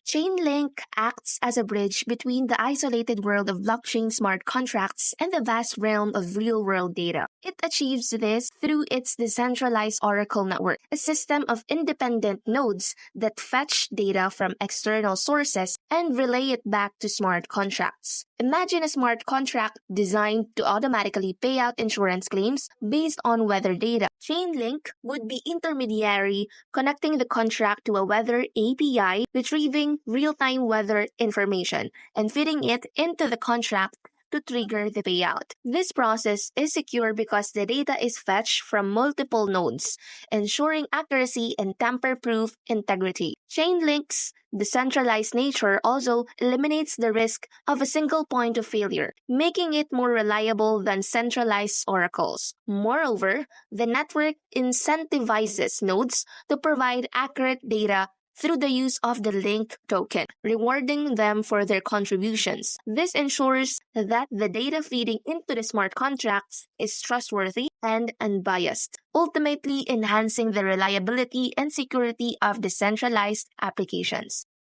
Chainlink acts as a bridge between the isolated world of blockchain smart contracts and the vast realm of real-world data. It achieves this through its decentralized Oracle network, a system of independent nodes that fetch data from external sources and relay it back to smart contracts. Imagine a smart contract designed to automatically pay out insurance claims based on weather data. Chainlink would be intermediary connecting the contract to a weather API, retrieving real-time weather information and feeding it into the contract to trigger the payout. This process is secure because the data is fetched from multiple nodes, ensuring accuracy and tamper-proof integrity. Chainlink's decentralized nature also eliminates the risk of a single point of failure, making it more reliable than centralized oracles. Moreover, the network incentivizes nodes to provide accurate data through the use of the link token, rewarding them for their contributions. This ensures that the data feeding into the smart contracts is trustworthy and unbiased, ultimately enhancing the reliability and security of decentralized applications.